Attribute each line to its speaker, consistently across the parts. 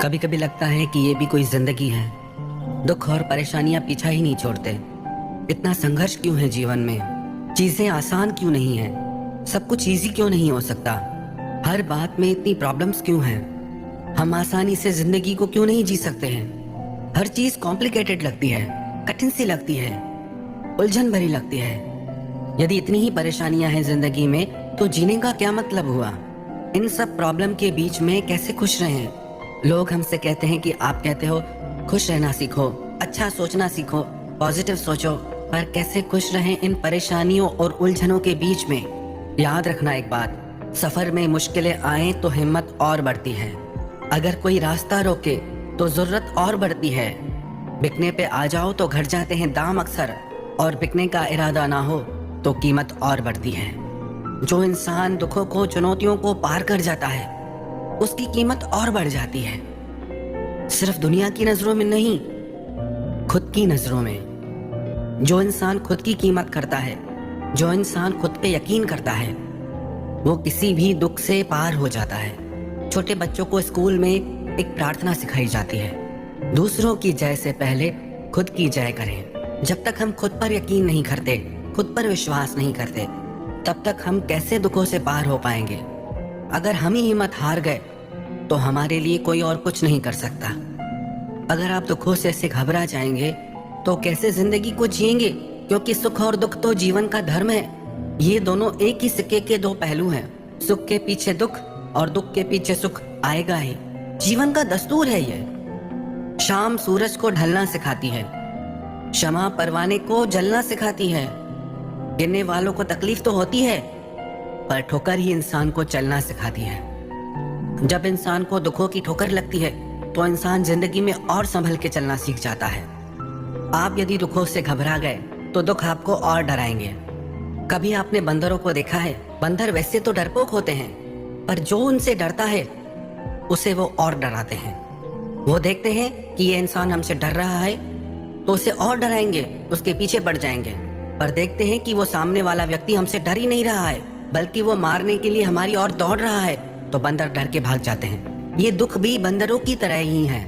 Speaker 1: कभी कभी लगता है कि ये भी कोई जिंदगी है। दुख और परेशानियां पीछा ही नहीं छोड़ते। इतना संघर्ष क्यों है जीवन में? चीजें आसान क्यों नहीं है? सब कुछ इजी क्यों नहीं हो सकता? हर बात में इतनी प्रॉब्लम्स क्यों हैं? हम आसानी से जिंदगी को क्यों नहीं जी सकते हैं? हर चीज कॉम्प्लिकेटेड लगती है, कठिन सी लगती है, उलझन भरी लगती है। यदि इतनी ही परेशानियां हैं जिंदगी में तो जीने का क्या मतलब हुआ? इन सब प्रॉब्लम के बीच में कैसे खुश रहें? लोग हमसे कहते हैं कि आप कहते हो खुश रहना सीखो, अच्छा सोचना सीखो, पॉजिटिव सोचो, पर कैसे खुश रहें इन परेशानियों और उलझनों के बीच में? याद रखना एक बात, सफर में मुश्किलें आए तो हिम्मत और बढ़ती है। अगर कोई रास्ता रोके तो जरूरत और बढ़ती है। बिकने पे आ जाओ तो घट जाते हैं दाम अक्सर, और बिकने का इरादा ना हो तो कीमत और बढ़ती है। जो इंसान दुखों को, चुनौतियों को पार कर जाता है उसकी कीमत और बढ़ जाती है। सिर्फ दुनिया की नजरों में नहीं, खुद की नजरों में। जो इंसान खुद की कीमत करता है, जो इंसान खुद पे यकीन करता है, वो किसी भी दुख से पार हो जाता है। छोटे बच्चों को स्कूल में एक प्रार्थना सिखाई जाती है, दूसरों की जय से पहले खुद की जय करें। जब तक हम खुद पर यकीन नहीं करते, खुद पर विश्वास नहीं करते, तब तक हम कैसे दुखों से पार हो पाएंगे? अगर हम ही हिम्मत हार गए तो हमारे लिए कोई और कुछ नहीं कर सकता। अगर आप दुखों से ऐसे घबरा जाएंगे तो कैसे जिंदगी को जिएंगे? क्योंकि सुख और दुख तो जीवन का धर्म है। ये दोनों एक ही सिक्के के दो पहलू हैं। सुख के पीछे दुख और दुख के पीछे सुख आएगा ही। जीवन का दस्तूर है ये। शाम सूरज को ढलना सिखाती है, शमा परवाने को जलना सिखाती है। गिरने वालों को तकलीफ तो होती है, पर ठोकर ही इंसान को चलना सिखाती है। जब इंसान को दुखों की ठोकर लगती है तो इंसान जिंदगी में और संभल के चलना सीख जाता है। आप यदि दुखों से घबरा गए तो दुख आपको और डराएंगे। कभी आपने बंदरों को देखा है? बंदर वैसे तो डरपोक होते हैं, पर जो उनसे डरता है उसे वो और डराते हैं। वो देखते हैं कि ये इंसान हमसे डर रहा है तो उसे और डराएंगे, उसके पीछे पड़ जाएंगे। पर देखते हैं कि वो सामने वाला व्यक्ति हमसे डर ही नहीं रहा है, बल्कि वो मारने के लिए हमारी ओर दौड़ रहा है, तो बंदर डर के भाग जाते हैं। ये दुख भी बंदरों की तरह ही है।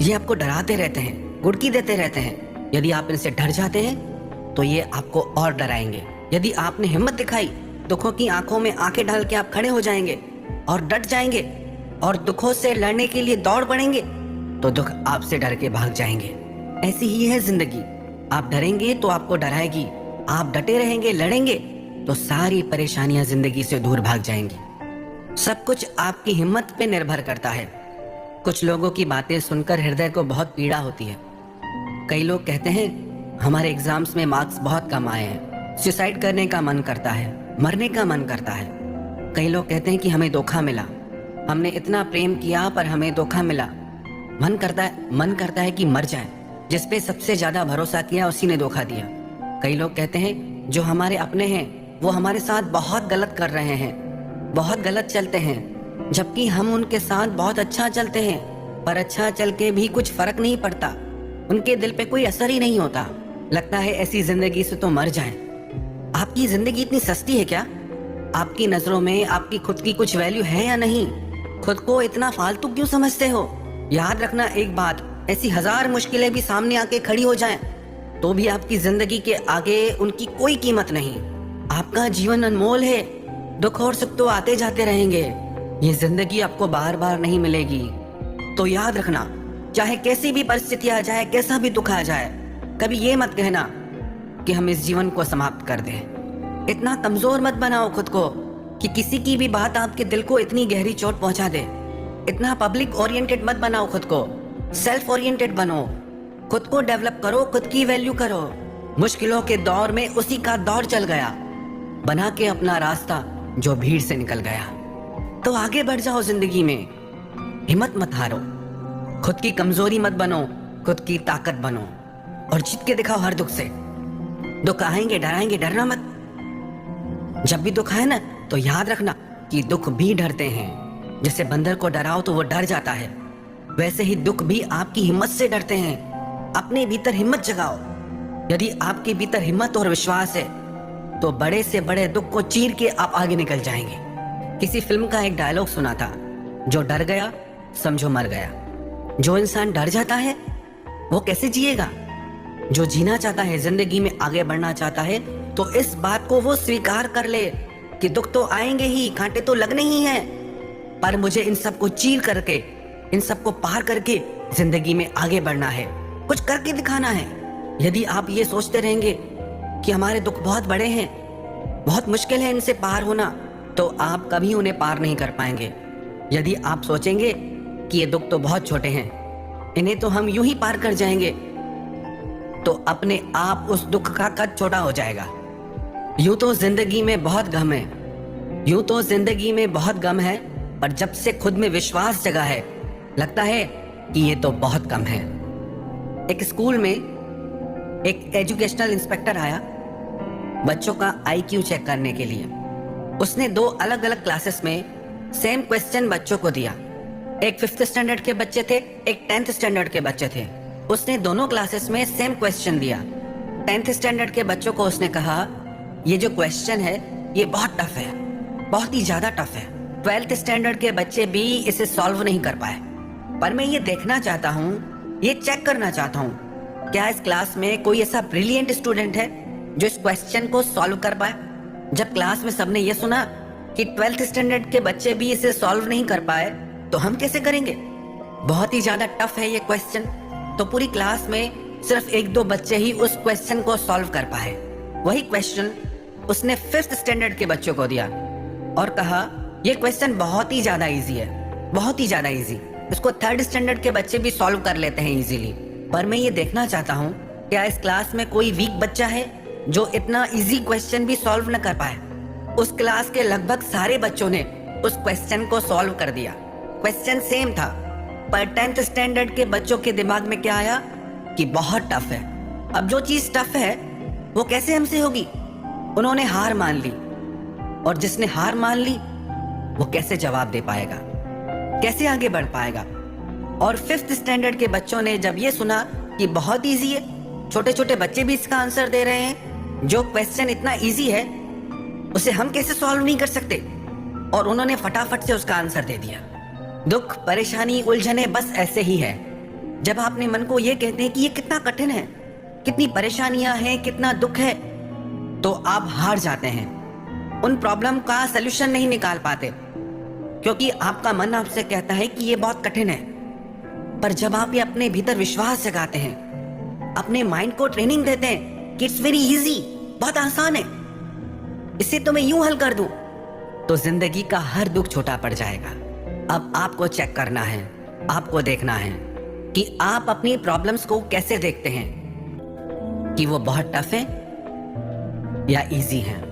Speaker 1: ये आपको डराते रहते हैं, गुड़की देते रहते हैं। यदि आप इनसे डर जाते हैं तो ये आपको और डराएंगे। यदि आपने हिम्मत दिखाई, दुखों की आंखों में आंखें डाल के आप खड़े हो जाएंगे और डट जाएंगे और दुखों से लड़ने के लिए दौड़ पड़ेंगे, तो दुख आपसे डर के भाग जाएंगे। ऐसी ही है जिंदगी। आप डरेंगे तो आपको डराएगी, आप डटे रहेंगे, लड़ेंगे तो सारी परेशानियां जिंदगी से दूर भाग जाएंगी। सब कुछ आपकी हिम्मत पे निर्भर करता है। कुछ लोगों की बातें सुनकर हृदय को बहुत पीड़ा होती है। कई लोग कहते हैं हमारे एग्जाम्स में मार्क्स बहुत कम आए हैं, सुसाइड करने का मन करता है, मरने का मन करता है। कई लोग कहते हैं कि हमें धोखा मिला, हमने इतना प्रेम किया पर हमें धोखा मिला। मन करता है कि मर जाए। जिस पे सबसे ज्यादा भरोसा किया उसी ने धोखा दिया। कई लोग कहते हैं जो हमारे अपने हैं वो हमारे साथ बहुत गलत कर रहे हैं, बहुत गलत चलते हैं, जबकि हम उनके साथ बहुत अच्छा चलते हैं, पर अच्छा चल के भी कुछ फर्क नहीं पड़ता। उनके दिल पे कोई असर ही नहीं होता। लगता है ऐसी जिंदगी से तो मर जाएं। आपकी जिंदगी इतनी सस्ती है क्या? आपकी नजरों में आपकी खुद की कुछ वैल्यू है या नहीं? खुद को इतना फालतू क्यों समझते हो? याद रखना एक बात, ऐसी 1000 मुश्किलें भी सामने आके खड़ी हो जाएं तो भी आपकी जिंदगी के आगे उनकी कोई कीमत नहीं। आपका जीवन अनमोल है। दुख और सुख तो आते जाते रहेंगे। ये जिंदगी आपको बार बार नहीं मिलेगी। तो याद रखना, चाहे कैसी भी परिस्थिति आ जाए, कैसा भी दुख आ जाए, कभी ये मत कहना कि हम इस जीवन को समाप्त कर दें। इतना कमजोर मत बनाओ खुद को कि किसी की भी बात आपके दिल को इतनी गहरी चोट पहुंचा दे। इतना पब्लिक ओरिएंटेड मत बनाओ खुद को, सेल्फ ओरिएंटेड बनो। खुद को डेवलप करो, खुद की वैल्यू करो। मुश्किलों के दौर में उसी का दौर चल गया, बना के अपना रास्ता जो भीड़ से निकल गया। तो आगे बढ़ जाओ जिंदगी में, हिम्मत मत हारो, खुद की कमजोरी मत बनो, खुद की ताकत बनो और जीत के दिखाओ हर दुख से। दुख आएंगे, डराएंगे, डरना मत। जब भी दुख आए ना तो याद रखना कि दुख भी डरते हैं। जैसे बंदर को डराओ तो वो डर जाता है, वैसे ही दुख भी आपकी हिम्मत से डरते हैं। अपने भीतर हिम्मत जगाओ। यदि आपके भीतर हिम्मत और विश्वास है तो बड़े से बड़े दुख को चीर के आप आगे निकल जाएंगे। किसी फिल्म का एक डायलॉग सुना था, जो डर गया समझो मर गया। जो इंसान डर जाता है वो कैसे जिएगा? जो जीना चाहता है, जिंदगी में आगे बढ़ना चाहता है, तो इस बात को वो स्वीकार कर ले कि दुख तो आएंगे ही, कांटे तो लगने ही हैं, पर मुझे इन सब को चीर करके, इन सब को पार करके जिंदगी में आगे बढ़ना है, कुछ करके दिखाना है। यदि आप ये सोचते रहेंगे कि हमारे दुख बहुत बड़े हैं, बहुत मुश्किल है इनसे पार होना, तो आप कभी उन्हें पार नहीं कर पाएंगे। यदि आप सोचेंगे कि ये दुख तो बहुत छोटे हैं, इन्हें तो हम यूं ही पार कर जाएंगे, तो अपने आप उस दुख का कद छोटा हो जाएगा। यूं तो जिंदगी में बहुत गम है, यूं तो जिंदगी में बहुत गम है, पर जब से खुद में विश्वास जगा है, लगता है कि ये तो बहुत कम है। एक स्कूल में एक एजुकेशनल इंस्पेक्टर आया बच्चों का IQ चेक करने के लिए। उसने 2 अलग अलग क्लासेस में सेम क्वेश्चन बच्चों को दिया। एक 5th स्टैंडर्ड के बच्चे थे, एक 10th स्टैंडर्ड के बच्चे थे। उसने दोनों क्लासेस में सेम क्वेश्चन दिया। 10th स्टैंडर्ड के बच्चों को उसने कहा, ये जो क्वेश्चन है ये बहुत टफ है, बहुत ही ज्यादा टफ है। 12th स्टैंडर्ड के बच्चे भी इसे सॉल्व नहीं कर पाए। पर मैं ये देखना चाहता हूँ, ये चेक करना चाहता हूँ, क्या इस क्लास में कोई ऐसा ब्रिलियंट स्टूडेंट है जो इस क्वेश्चन को सॉल्व कर पाए? जब क्लास में सबने ये सुना कि 12th स्टैंडर्ड के बच्चे भी इसे सॉल्व नहीं कर पाए, तो हम कैसे करेंगे? बहुत ही ज्यादा टफ है ये क्वेश्चन। तो पूरी क्लास में सिर्फ 1-2 बच्चे ही उस क्वेश्चन को सॉल्व कर पाए। वही क्वेश्चन उसने 5th स्टैंडर्ड के बच्चों को दिया और कहा, ये क्वेश्चन बहुत ही ज्यादा इजी है, बहुत ही ज्यादा इजी, इसको 3rd स्टैंडर्ड के बच्चे भी सॉल्व कर लेते हैं इजीली। पर मैं ये देखना चाहता हूँ, क्या इस क्लास में कोई वीक बच्चा है जो इतना इजी क्वेश्चन भी सॉल्व न कर पाए? उस क्लास के लगभग सारे बच्चों ने उस क्वेश्चन को सॉल्व कर दिया। क्वेश्चन सेम था, पर 10th स्टैंडर्ड के बच्चों के दिमाग में क्या आया कि बहुत टफ है। अब जो चीज टफ है वो कैसे हमसे होगी? उन्होंने हार मान ली, और जिसने हार मान ली वो कैसे जवाब दे पाएगा, कैसे आगे बढ़ पाएगा? और 5th स्टैंडर्ड के बच्चों ने जब ये सुना कि बहुत इजी है, छोटे छोटे बच्चे भी इसका आंसर दे रहे हैं, जो क्वेश्चन इतना इजी है उसे हम कैसे सॉल्व नहीं कर सकते, और उन्होंने फटाफट से उसका आंसर दे दिया। दुख, परेशानी, उलझने बस ऐसे ही है। जब आप अपने मन को ये कहते हैं कि ये कितना कठिन है, कितनी परेशानियां हैं, कितना दुख है, तो आप हार जाते हैं, उन प्रॉब्लम का सलूशन नहीं निकाल पाते, क्योंकि आपका मन आपसे कहता है कि ये बहुत कठिन है। पर जब आप ये अपने भीतर विश्वास जगाते हैं, अपने माइंड को ट्रेनिंग देते हैं कि इट्स वेरी इजी, बहुत आसान है, इसे तो मैं यूं हल कर दूं, तो जिंदगी का हर दुख छोटा पड़ जाएगा। अब आपको चेक करना है, आपको देखना है कि आप अपनी प्रॉब्लम्स को कैसे देखते हैं, कि वो बहुत टफ है या इजी है।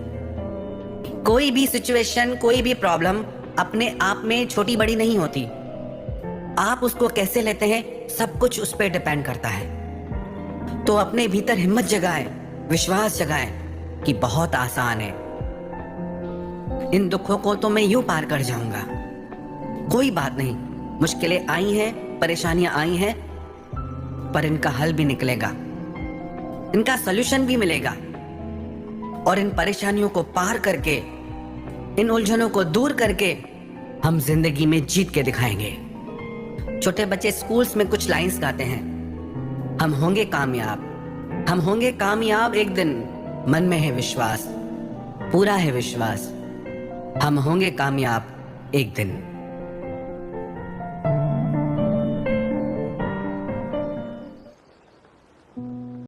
Speaker 1: कोई भी सिचुएशन, कोई भी प्रॉब्लम अपने आप में छोटी बड़ी नहीं होती, आप उसको कैसे लेते हैं सब कुछ उस पर डिपेंड करता है। तो अपने भीतर हिम्मत जगाएं, विश्वास जगाएं कि बहुत आसान है, इन दुखों को तो मैं यूं पार कर जाऊंगा, कोई बात नहीं, मुश्किलें आई हैं, परेशानियां आई हैं, पर इनका हल भी निकलेगा, इनका सलूशन भी मिलेगा, और इन परेशानियों को पार करके, इन उलझनों को दूर करके हम जिंदगी में जीत के दिखाएंगे। छोटे बच्चे स्कूल्स में कुछ लाइंस गाते हैं, हम होंगे कामयाब, हम होंगे कामयाब एक दिन, मन में है विश्वास, पूरा है विश्वास, हम होंगे कामयाब एक दिन।